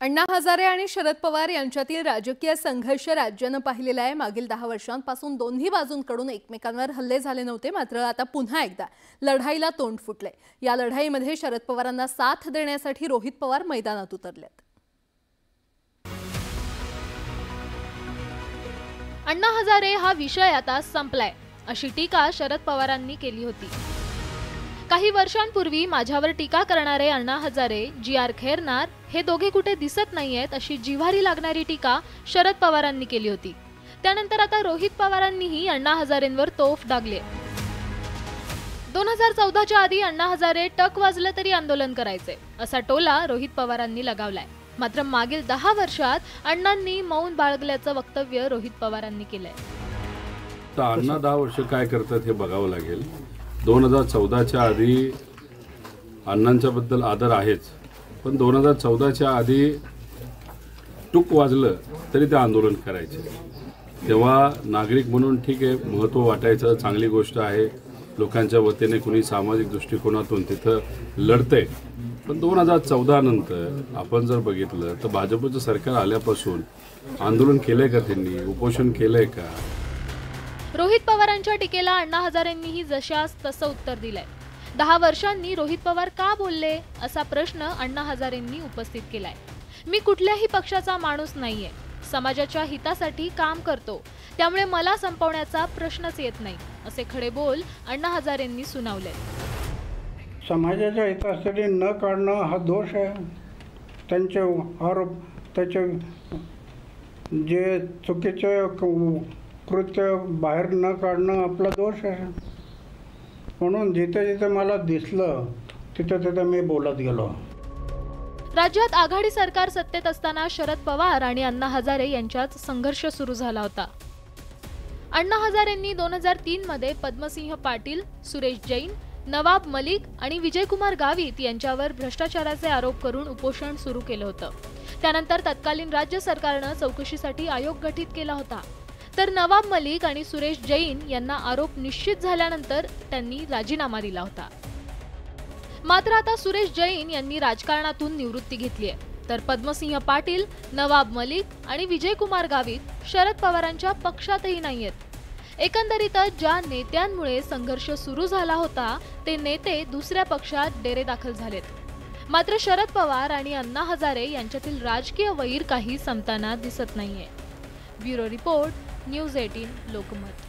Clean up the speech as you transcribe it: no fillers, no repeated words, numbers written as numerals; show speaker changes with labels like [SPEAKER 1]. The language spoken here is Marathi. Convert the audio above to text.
[SPEAKER 1] अण्णा हजारे आणि शरद पवार यांच्यातील राजकीय संघर्ष राज्यानं पाहिलेला आहे। मागील 10 वर्षांपासून दोन्ही बाजूंकडून एकमेकांवर हल्ले झाले नव्हते, मात्र आता पुन्हा एकदा लढाईला तोंड फुटले। या लढाईमध्ये शरद पवारांना साथ देण्यासाठी रोहित पवार मैदानात उतरलेत।
[SPEAKER 2] अण्णा हजारे हा विषय आता संपलाय अशी टीका शरद पवारांनी केली होती। काही वर्षांपूर्वी माझ्यावर टीका करणारे अण्णा हजारे, जी.आर. खैरनार हे दोघे कुठे दिसत नाहीयेत अशी जिव्हारी लागणारी टीका शरद पवारांनी केली होती। त्यानंतर आता रोहित पवारांनीही अण्णा हजारेंवर तोफ डागली। 2014च्या आधी अण्णा हजारे टक वाजलं तरी आंदोलन करायचे असा टोला रोहित पवारांनी लगावलाय। मात्र मागील 10 वर्षात अण्णांनी मौन बाळगल्याचं वक्तव्य रोहित पवारांनी केलंय।
[SPEAKER 3] तर अण्णा 10 वर्ष काय करतात हे बघावं लागेल। 2014च्या आधी अण्णांच्या बद्दल आदर आहेच, पण 2014च्या आधी टूक वाजलं तरी ते आंदोलन करायचे। तेव्हा नागरिक म्हणून ठीक आहे, महत्त्व वाटायचं, चांगली गोष्ट आहे, लोकांच्या वतीने कुणी सामाजिक दृष्टिकोनातून तिथं लढतंय। पण 2014 नंतर आपण जर बघितलं तर भाजपचं सरकार आल्यापासून आंदोलन केलंय का, त्यांनी उपोषण केलंय का?
[SPEAKER 2] रोहित पवारांच्या टीकेला अण्णा हजारेंनीही जशास तसं उत्तर दिलंय। 10 वर्षांनी रोहित पवार का बोलले असा प्रश्न अण्णा हजारेंनी उपस्थित केलाय। मी कुठल्याही पक्षाचा माणूस नाहीये, समाजाच्या हितासाठी काम करतो, त्यामुळे मला संपवण्याचा प्रश्नच येत नाही असे खडे बोल अण्णा हजारेंनी सुनावले।
[SPEAKER 4] समाजाच्या हितासाठी न काढणं हा दोष आहे। त्यांचे आरोप, त्याचे जे चुकीचे कृत्य बाहेर न काढणं आपला दोष आहे। म्हणून जिथे जिथे मला दिसलं तिथे तिथे मी बोलत गेलो।
[SPEAKER 2] राज्यात आघाडी सरकार सत्तेत असताना शरद पवार आणि अण्णा हजारे यांच्यात संघर्ष सुरू झाला होता। अण्णा हजारेंनी 2003 मध्ये पद्मसिंह पाटील, सुरेश जैन, नवाब मलिक आणि विजयकुमार गावित यांच्यावर भ्रष्टाचाराचे आरोप करून उपोषण सुरू केलं होतं। त्यानंतर तत्कालीन राज्य सरकारनं चौकशीसाठी आयोग गठीत केला होता। तर नवाब मलिक आणि सुरेश जैन यांना आरोप निश्चित झाल्यानंतर त्यांनी राजीनामा दिला होता। मात्र आता सुरेश जैन यांनी राजकारणातून निवृत्ती घेतली आहे, तर पद्मसिंह पाटील, नवाब मलिक आणि विजयकुमार गावित शरद पवारांच्या पक्षातही नाहीयेत। एकंदरीतच ज्या नेत्यांमुळे संघर्ष सुरू झाला होता ते नेते दुसऱ्या पक्षात डेरेदाखल झालेत। मात्र शरद पवार आणि अण्णा हजारे यांच्यातील राजकीय वैर काही संपताना दिसत नाहीये। Bureau report, news 18 Lokmat.